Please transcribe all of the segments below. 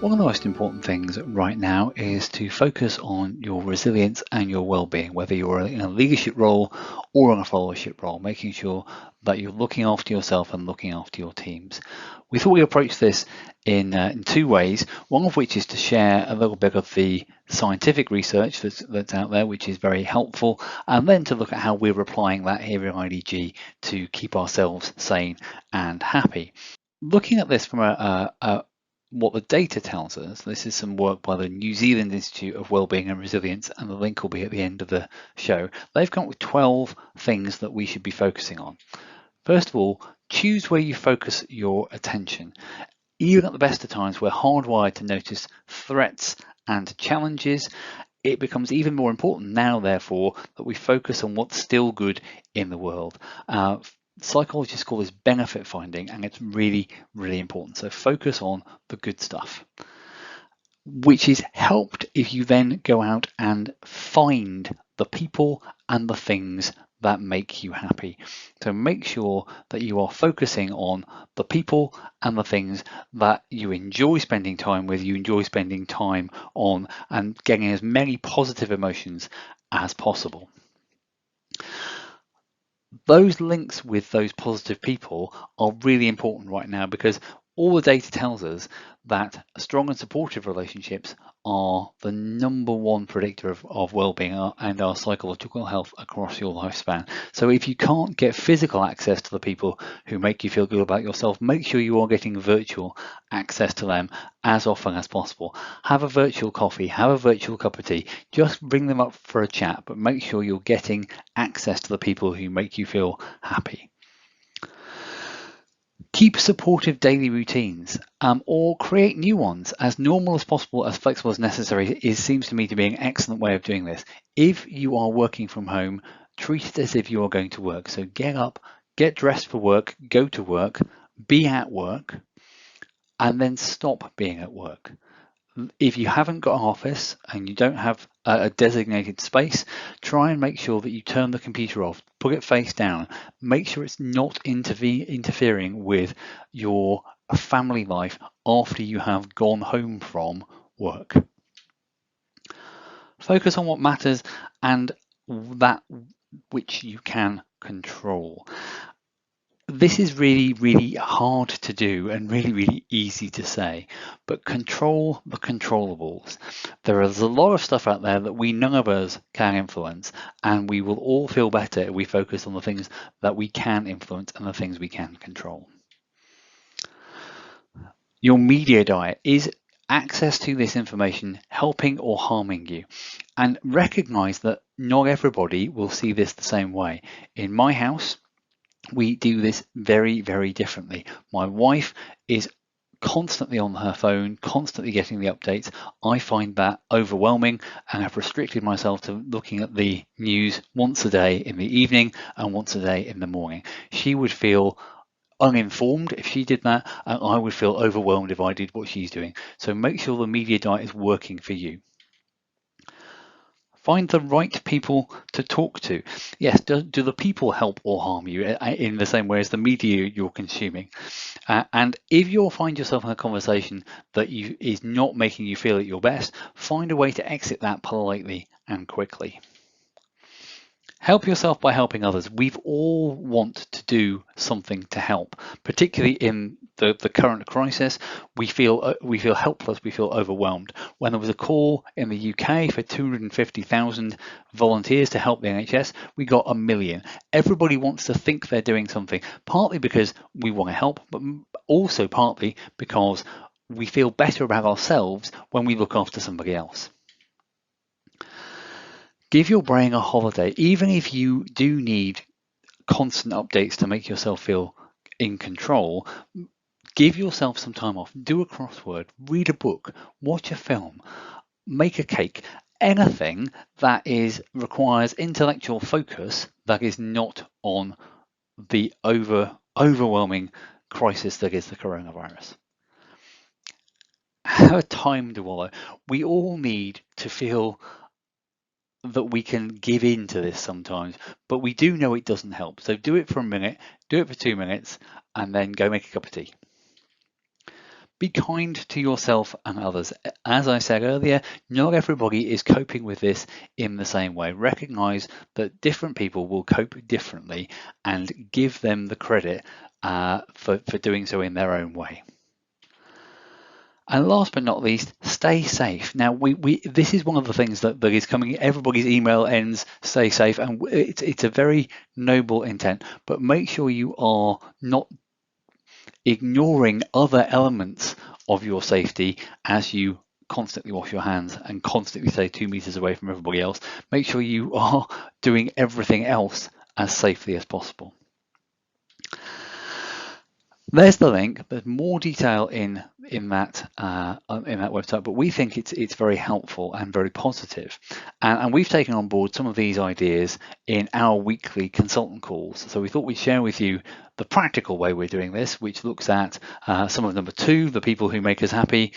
One of the most important things right now is to focus on your resilience and your well-being, whether you're in a leadership role or in a followership role, making sure that you're looking after yourself and looking after your teams. We thought we'd approach this in two ways, one of which is to share a little bit of the scientific research that's out there, which is very helpful, and then to look at how we're applying that here in IDG to keep ourselves sane and happy. Looking at this from what the data tells us, this is some work by the New Zealand Institute of Wellbeing and Resilience, and the link will be at the end of the show. They've come up with 12 things that we should be focusing on. First of all, choose where you focus your attention. Even at the best of times, we're hardwired to notice threats and challenges. It becomes even more important now, therefore, that we focus on what's still good in the world. Psychologists call this benefit finding, and it's really, really important. So focus on the good stuff, which is helped if you then go out and find the people and the things that make you happy. So make sure that you are focusing on the people and the things that you enjoy spending time with, you enjoy spending time on, and getting as many positive emotions as possible. Those links with those positive people are really important right now, because all the data tells us that strong and supportive relationships are the #1 predictor of well-being and our psychological health across your lifespan. So if you can't get physical access to the people who make you feel good about yourself, make sure you are getting virtual access to them as often as possible. Have a virtual coffee, have a virtual cup of tea, just bring them up for a chat, but make sure you're getting access to the people who make you feel happy. Keep supportive daily routines, or create new ones. As normal as possible, as flexible as necessary, seems to me to be an excellent way of doing this. If you are working from home, treat it as if you are going to work. So get up, get dressed for work, go to work, be at work, and then stop being at work. If you haven't got an office and you don't have a designated space, try and make sure that you turn the computer off, put it face down, make sure it's not interfering with your family life after you have gone home from work. Focus on what matters and that which you can control. This is really, really hard to do and really, really easy to say, but control the controllables. There is a lot of stuff out there that none of us can influence, and we will all feel better if we focus on the things that we can influence and the things we can control. Your media diet. Is access to this information helping or harming you? And recognize that not everybody will see this the same way. In my house, we do this very, very differently. My wife is constantly on her phone, constantly getting the updates. I find that overwhelming and have restricted myself to looking at the news once a day in the evening and once a day in the morning. She would feel uninformed if she did that, and I would feel overwhelmed if I did what she's doing. So make sure the media diet is working for you. Find the right people to talk to. Yes, do the people help or harm you in the same way as the media you're consuming? And if you find yourself in a conversation that is not making you feel at your best, find a way to exit that politely and quickly. Help yourself by helping others. We've all want to do something to help, particularly in the current crisis. We feel helpless, we feel overwhelmed. When there was a call in the UK for 250,000 volunteers to help the NHS, we got 1 million. Everybody wants to think they're doing something, partly because we want to help, but also partly because we feel better about ourselves when we look after somebody else. Give your brain a holiday. Even if you do need constant updates to make yourself feel in control, give yourself some time off. Do a crossword, read a book, watch a film, make a cake, anything that requires intellectual focus that is not on the overwhelming crisis that is the coronavirus. Have a time to wallow. We all need to feel that we can give in to this sometimes, but we do know it doesn't help. So do it for a minute, do it for 2 minutes, and then go make a cup of tea. Be kind to yourself and others. As I said earlier, not everybody is coping with this in the same way. Recognize that different people will cope differently and give them the credit for doing so in their own way. And last but not least, stay safe. Now, this is one of the things that is coming. Everybody's email ends, stay safe, and it's a very noble intent. But make sure you are not ignoring other elements of your safety as you constantly wash your hands and constantly stay 2 meters away from everybody else. Make sure you are doing everything else as safely as possible. There's the link. There's more detail in that website, but we think it's very helpful and very positive. And we've taken on board some of these ideas in our weekly consultant calls. So we thought we'd share with you the practical way we're doing this, which looks at some of number 2, the people who make us happy.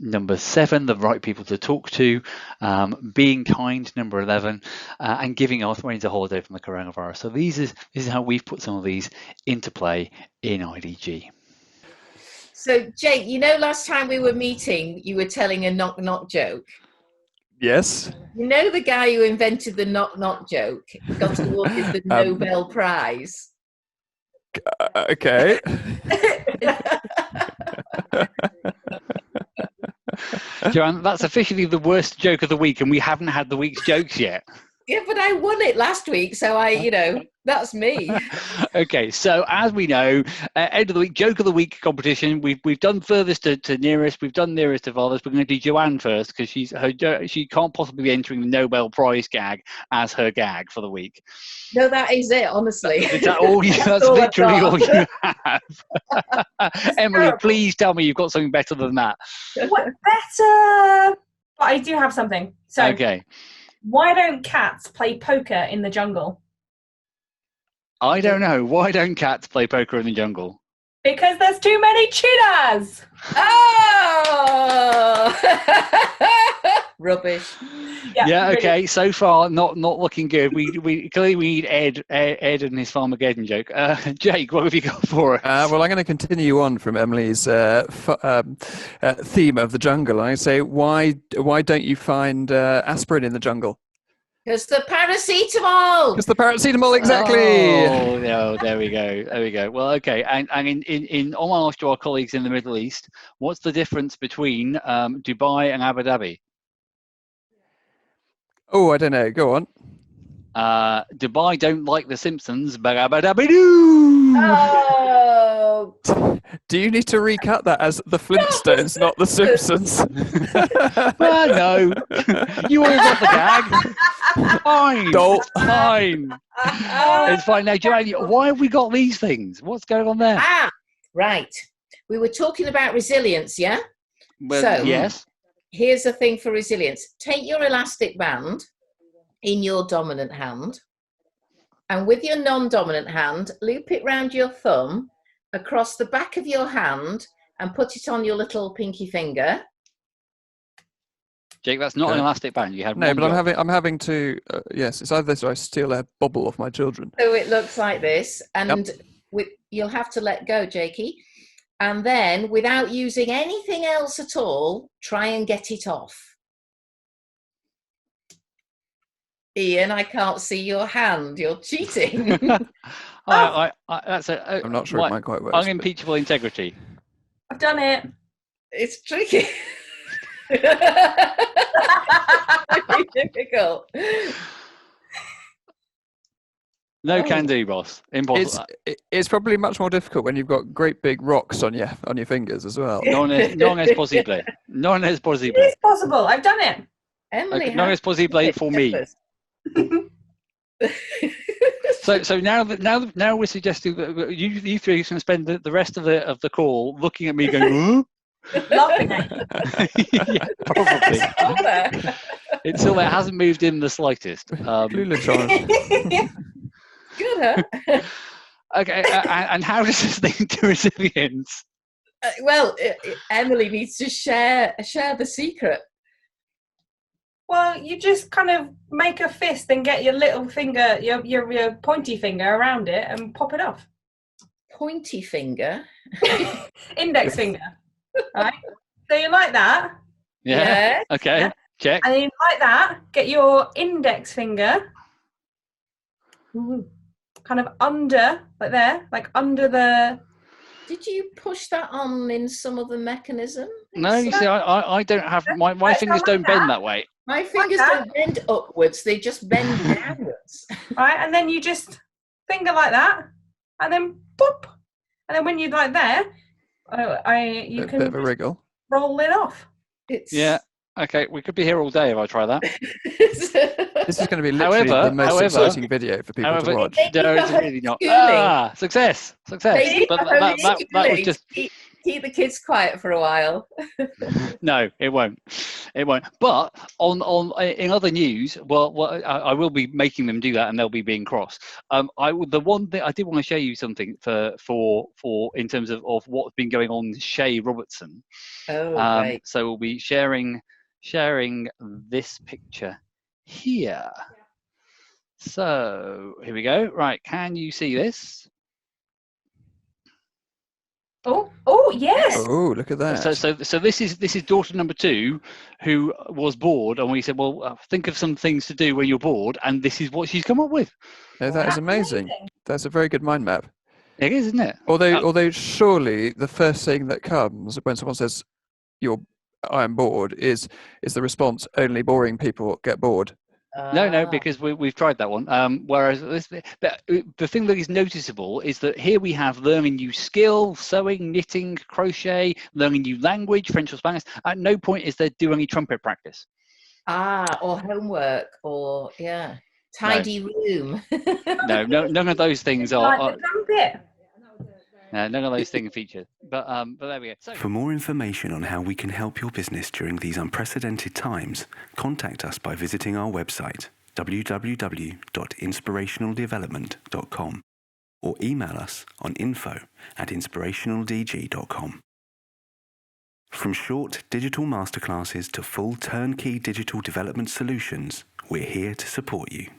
Number 7, the right people to talk to, being kind, number 11, and giving our brains a holiday from the coronavirus. So this is how we've put some of these into play in IDG. So Jake, last time we were meeting, you were telling a knock-knock joke. Yes. The guy who invented the knock-knock joke got awarded the Nobel Prize. Okay. Joanne, that's officially the worst joke of the week, and we haven't had the week's jokes yet. Yeah, but I won it last week, so that's me. Okay, so as we know, end of the week, joke of the week competition. We've done furthest to nearest. We've done nearest to farthest. We're going to do Joanne first because she can't possibly be entering the Nobel Prize gag as her gag for the week. No, that is it. Honestly, is that all? That's all literally all you have. Emily, please tell me you've got something better than that. What better? But I do have something. So, okay. Why don't cats play poker in the jungle? I don't know. Why don't cats play poker in the jungle? Because there's too many cheetahs. Oh! Rubbish. Yeah. Okay. So far, not looking good. We clearly need Ed and his Farmageddon joke. Jake, what have you got for us? Well, I'm going to continue on from Emily's theme of the jungle. I say, why don't you find aspirin in the jungle? Because the paracetamol. Because the paracetamol, exactly. Oh no! There we go. Well, okay. And in homage to our colleagues in the Middle East, what's the difference between Dubai and Abu Dhabi? Oh, I don't know. Go on. Dubai don't like the Simpsons, but Abu Dhabi do. Oh. Do you need to recut that as the Flintstones, not the Simpsons? Well, no. You all got the gag. Fine. Fine. It's fine. Now, Joanne, why have we got these things? What's going on there? Right. We were talking about resilience, yeah? Well, so, yes. Here's the thing for resilience. Take your elastic band in your dominant hand, and with your non-dominant hand, loop it round your thumb across the back of your hand and put it on your little pinky finger. Jake, that's not an elastic band. You have no, but job. I'm having to. Yes, it's either this or I steal a bubble off my children. So it looks like this, and you'll have to let go, Jakey, and then without using anything else at all, try and get it off. Ian, I can't see your hand. You're cheating. I'm not sure it might quite work. Unimpeachable integrity. I've done it. It's tricky. Very difficult. No can do, boss. Impossible. It's probably much more difficult when you've got great big rocks on your fingers as well. Non es posible. Non es posible. It is possible. I've done it. Emily, non es posible for me. So now we're suggesting that you three can spend the rest of the call looking at me going, laughing at you. Yeah, probably. It's still there. It hasn't moved in the slightest. Good, huh? Okay, and how does this link to resilience? Well, Emily needs to share the secret. Well, you just kind of make a fist and get your little finger, your pointy finger around it and pop it off. pointy finger. Index finger. Right? So you like that. Yeah. Yes. Okay. Yeah. Check. And then like that, get your index finger kind of under, like there, like under the... Did you push that on in some other mechanism? No, you see, I don't have my Right, so fingers like don't bend that. that way. My fingers that. don't bend upwards, they just bend downwards. Right, and then you just finger like that, and then boop, and then when you're like there, you Bit can of a wriggle. roll it off. It's Yeah. Okay, we could be here all day if I try that. This is going to be literally the most exciting video for people to watch. No, it's really not. Schooling. Ah, success. Maybe But that was just keep the kids quiet for a while. no, it won't. It won't. But in other news, I will be making them do that, and they'll be being cross. The one thing I did want to show you something for in terms of what's been going on. Shay Robertson. Oh, right. So we'll be sharing this picture here. So here we go. Right, can you see this? Oh, yes. Oh, look at that. So this is daughter number 2, who was bored, and we said, well, think of some things to do when you're bored, and this is what she's come up with. Yeah, that is amazing. That's a very good mind map. It is, isn't it? Although surely the first thing that comes when someone says I'm bored is the response, only boring people get bored. No, because we've tried that one. Whereas the thing that is noticeable is that here we have learning new skill, sewing, knitting, crochet, learning new language, French or Spanish. At no point is there do any trumpet practice. Or homework, or tidy room. No, none of those things are. Like the trumpet. None of those things feature. But there we go. So, for more information on how we can help your business during these unprecedented times, contact us by visiting our website www.inspirationaldevelopment.com or email us on info@inspirationaldg.com. From short digital masterclasses to full turnkey digital development solutions, we're here to support you.